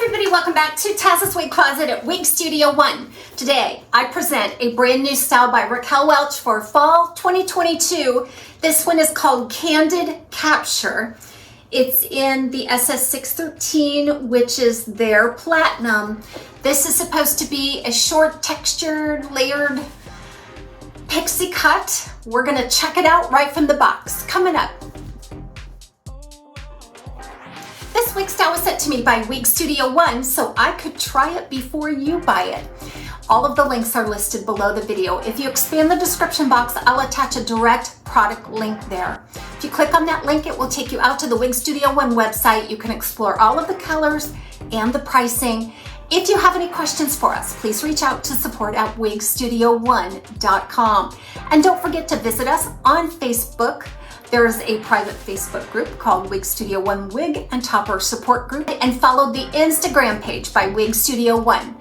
everybody, welcome back to TAZ's Wig Closet at Wig Studio One. Today I present a brand new style by Raquel Welch for fall 2022. This one is called Candid Capture. It's in the SS613, which is their Platinum. This is supposed to be a short textured layered pixie cut. We're gonna check it out right from the box. Coming up. This wig style was sent to me by Wig Studio One, so I could try it before you buy it. All of the links are listed below the video. If you expand the description box, I'll attach a direct product link there. If you click on that link, it will take you out to the Wig Studio One website. You can explore all of the colors and the pricing. If you have any questions for us, please reach out to support@wigstudio1.com. And don't forget to visit us on Facebook. There's a private Facebook group called Wig Studio One Wig and Topper Support Group, and follow the Instagram page by Wig Studio One.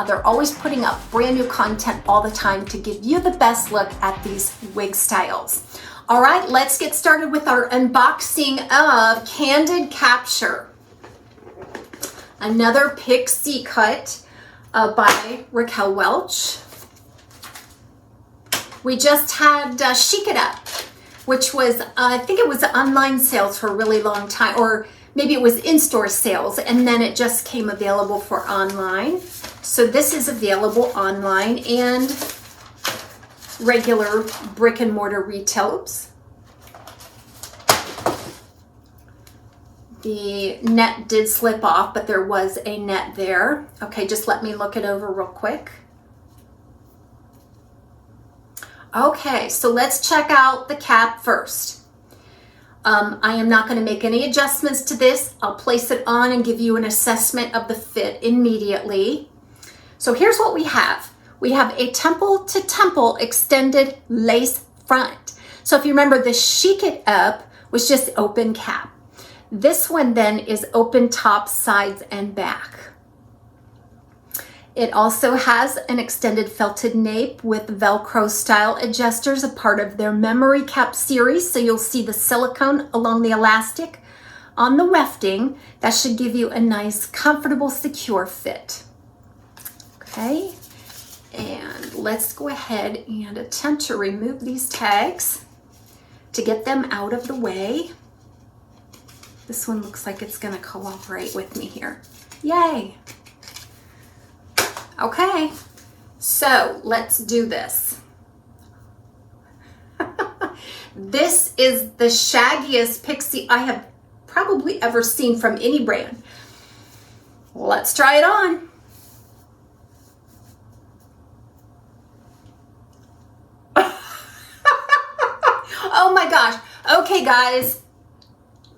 They're always putting up brand new content all the time to give you the best look at these wig styles. All right, let's get started with our unboxing of Candid Capture. Another pixie cut by Raquel Welch. We just had Chic It Up, which was, I think it was online sales for a really long time, or maybe it was in-store sales, and then it just came available for online. So this is available online and regular brick and mortar retailers. The net did slip off, but there was a net there. Okay, just let me look it over real quick. Okay, so let's check out the cap first. I am not going to make any adjustments to this. I'll place it on and give you an assessment of the fit immediately. So here's what we have. We have a temple to temple extended lace front. So if you remember, the Chic It Up was just open cap. This one then is open top, sides, and back. It also has an extended felted nape with Velcro style adjusters, a part of their memory cap series. So you'll see the silicone along the elastic on the wefting. That should give you a nice, comfortable, secure fit. Okay, and let's go ahead and attempt to remove these tags to get them out of the way. This one looks like it's gonna cooperate with me here. Yay! Okay, so let's do this. This is the shaggiest pixie I have probably ever seen from any brand. Let's try it on. Oh my gosh. Okay, guys.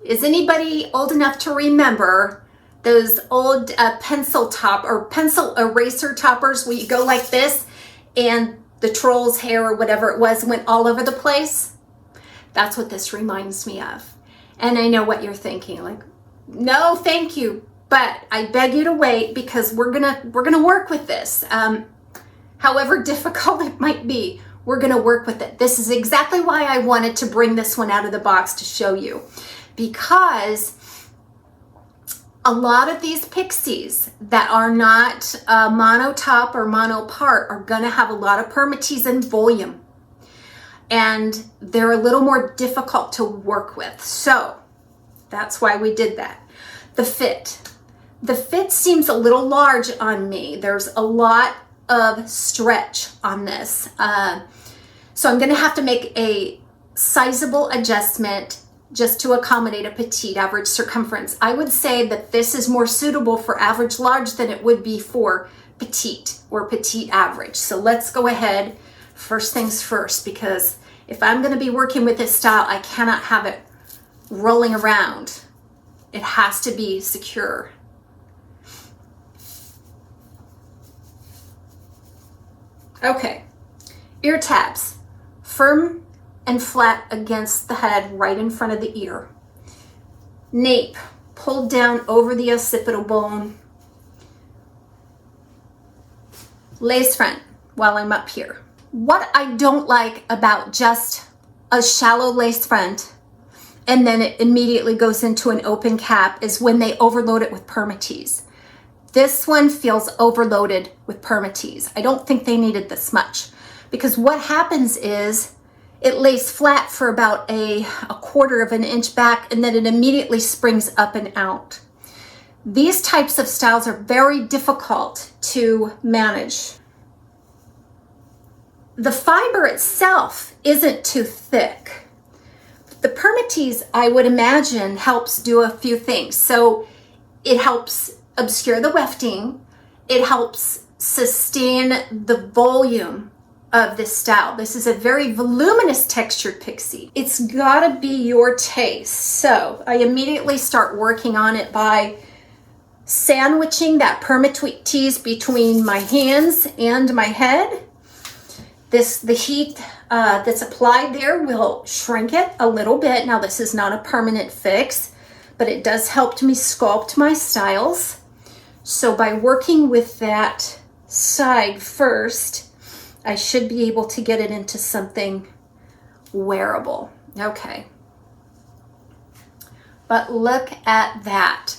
Is anybody old enough to remember those old pencil top or pencil eraser toppers where you go like this and the troll's hair or whatever it was went all over the place? That's what this reminds me of. And I know what you're thinking, like, no, thank you, but I beg you to wait because we're gonna work with this. However difficult it might be, we're gonna work with it. This is exactly why I wanted to bring this one out of the box to show you, because a lot of these pixies that are not mono top or mono part are gonna have a lot of permatease and volume, and they're a little more difficult to work with. So that's why we did that. The fit seems a little large on me. There's a lot of stretch on this. So I'm gonna have to make a sizable adjustment just to accommodate a petite average circumference. I would say that this is more suitable for average large than it would be for petite or petite average. So let's go ahead, first things first, because if I'm gonna be working with this style, I cannot have it rolling around. It has to be secure. Okay, ear tabs, firm and flat against the head right in front of the ear. Nape pulled down over the occipital bone. Lace front while I'm up here. What I don't like about just a shallow lace front and then it immediately goes into an open cap is when they overload it with permatease. This one feels overloaded with permatease. I don't think they needed this much, because what happens is it lays flat for about a quarter of an inch back, and then it immediately springs up and out. These types of styles are very difficult to manage. The fiber itself isn't too thick. The permatease, I would imagine, helps do a few things. So it helps obscure the wefting. It helps sustain the volume of this style. This is a very voluminous textured pixie. It's gotta be your taste. So I immediately start working on it by sandwiching that permatease between my hands and my head. The heat that's applied there will shrink it a little bit. Now, this is not a permanent fix, but it does help me sculpt my styles. So by working with that side first, I should be able to get it into something wearable. Okay. But look at that.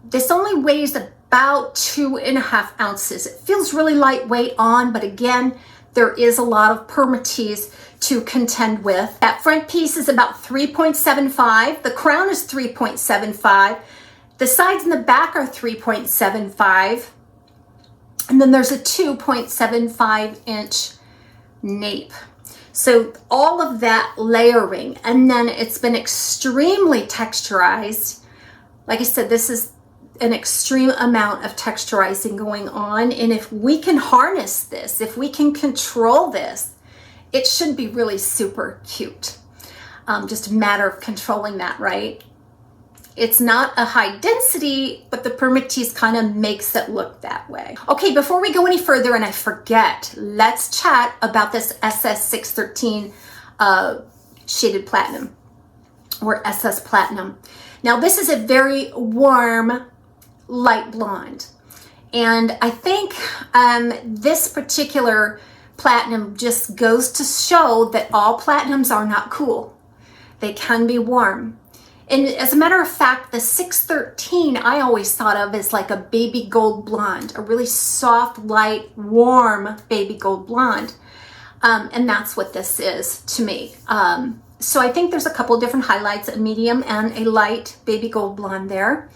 This only weighs about 2.5 ounces. It feels really lightweight on, but again, there is a lot of permatease to contend with. That front piece is about 3.75. The crown is 3.75. The sides and the back are 3.75. And then there's a 2.75 inch nape. So all of that layering, and then it's been extremely texturized. Like I said, this is an extreme amount of texturizing going on, and if we can harness this, if we can control this, it should be really super cute. Just a matter of controlling that, right? It's not a high density, but the permatease kind of makes it look that way. Okay, before we go any further, and I forget, let's chat about this SS613 shaded platinum, or SS Platinum. Now, this is a very warm light blonde, and I think this particular platinum just goes to show that all platinums are not cool. They can be warm. And as a matter of fact, the 613 I always thought of as like a baby gold blonde, a really soft, light, warm baby gold blonde. And that's what this is to me. So I think there's a couple different highlights, a medium and a light baby gold blonde there,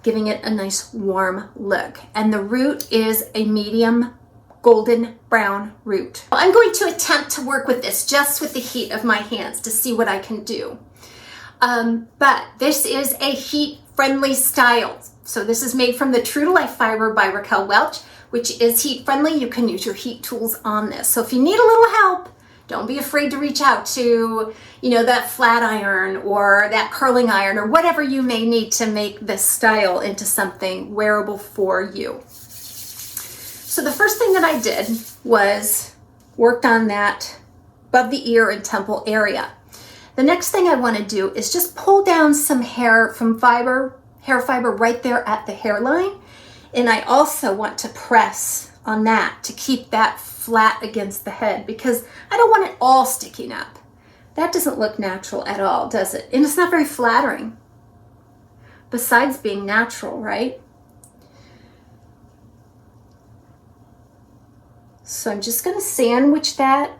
giving it a nice warm look. And the root is a medium golden brown root. I'm going to attempt to work with this just with the heat of my hands to see what I can do. But this is a heat-friendly style. So this is made from the True to Life fiber by RAQUEL Welch, which is heat-friendly. You can use your heat tools on this. So if you need a little help, don't be afraid to reach out to, that flat iron or that curling iron or whatever you may need to make this style into something wearable for you. So the first thing that I did was worked on that above the ear and temple area. The next thing I want to do is just pull down some hair from hair fiber right there at the hairline. And I also want to press on that to keep that flat against the head, because I don't want it all sticking up. That doesn't look natural at all, does it? And it's not very flattering, besides being natural, right? So I'm just going to sandwich that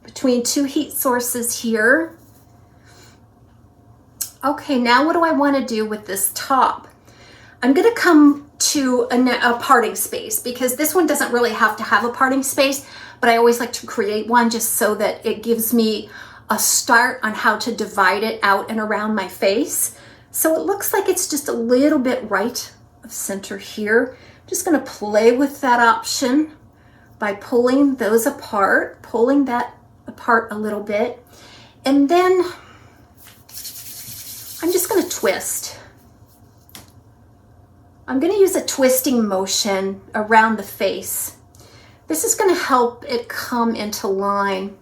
between two heat sources here. Okay, now what do I want to do with this top? I'm going to come to a parting space, because this one doesn't really have to have a parting space, but I always like to create one just so that it gives me a start on how to divide it out and around my face. So it looks like it's just a little bit right of center here. I'm just going to play with that option by pulling those apart, pulling that apart a little bit, and then I'm just going to twist. I'm going to use a twisting motion around the face. This is going to help it come into line.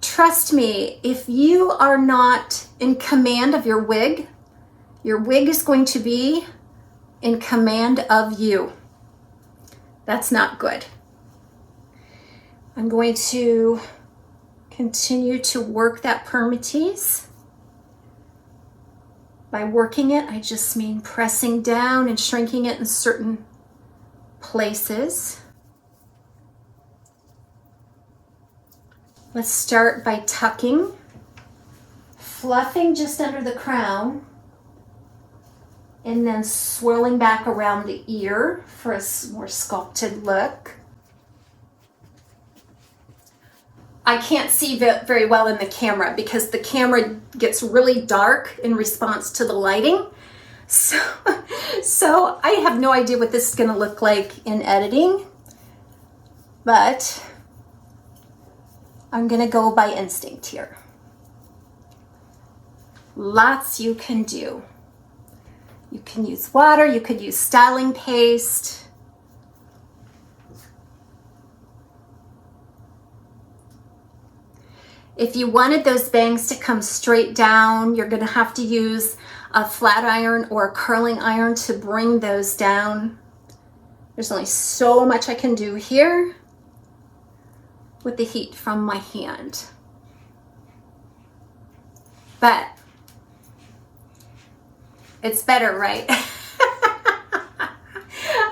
Trust me, if you are not in command of your wig is going to be in command of you. That's not good. I'm going to continue to work that permatease. By working it, I just mean pressing down and shrinking it in certain places. Let's start by tucking, fluffing just under the crown, and then swirling back around the ear for a more sculpted look. I can't see very well in the camera because the camera gets really dark in response to the lighting. So I have no idea what this is going to look like in editing, but I'm going to go by instinct here. Lots you can do. You can use water, you could use styling paste. If you wanted those bangs to come straight down, you're going to have to use a flat iron or a curling iron to bring those down. There's only so much I can do here with the heat from my hand. But it's better, right?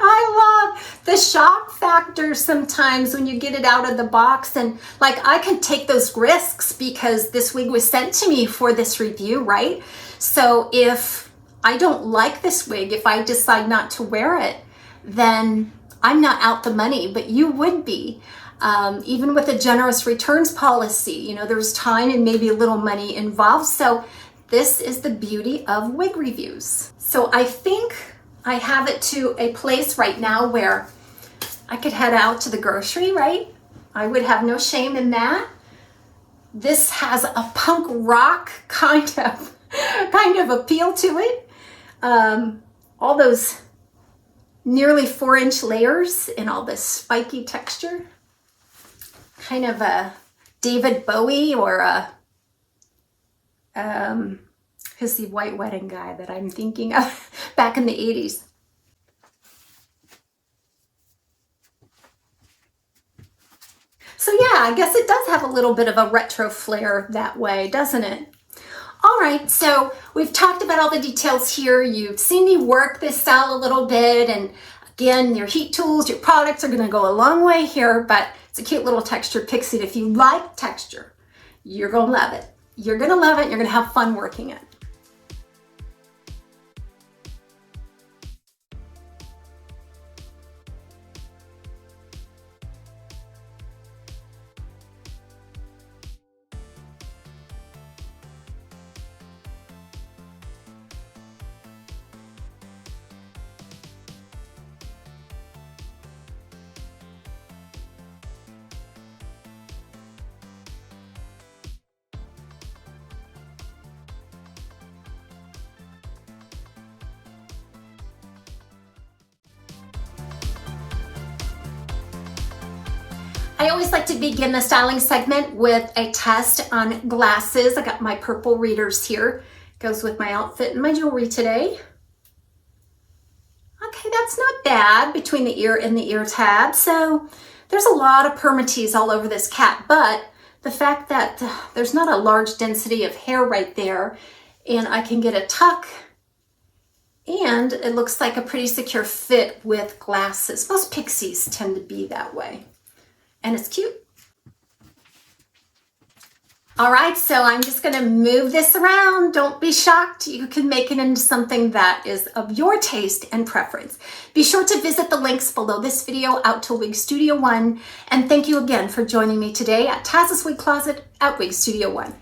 I love the shock factor sometimes when you get it out of the box, and like I can take those risks because this wig was sent to me for this review, right? So if I don't like this wig, if I decide not to wear it, then I'm not out the money, but you would be. Even with a generous returns policy, you know, there's time and maybe a little money involved. So this is the beauty of wig reviews. So I think I have it to a place right now where I could head out to the grocery, right? I would have no shame in that. This has a punk rock kind of appeal to it. All those nearly 4-inch layers and all this spiky texture. Kind of a David Bowie or a who's the white wedding guy that I'm thinking of back in the 80s. So yeah, I guess it does have a little bit of a retro flair that way, doesn't it? All right, so we've talked about all the details here. You've seen me work this style a little bit, and again, your heat tools, your products are gonna go a long way here, but it's a cute little textured pixie. If you like texture, you're gonna love it. You're gonna love it, you're gonna have fun working it. I always like to begin the styling segment with a test on glasses. I got my purple readers here. Goes with my outfit and my jewelry today. Okay, that's not bad between the ear and the ear tab. So there's a lot of permatease all over this cat, but the fact that there's not a large density of hair right there, and I can get a tuck, and it looks like a pretty secure fit with glasses. Most pixies tend to be that way. And it's cute. All right, so I'm just gonna move this around. Don't be shocked. You can make it into something that is of your taste and preference. Be sure to visit the links below this video out to Wig Studio One. And thank you again for joining me today at TAZSWIGCLOSET at Wig Studio One.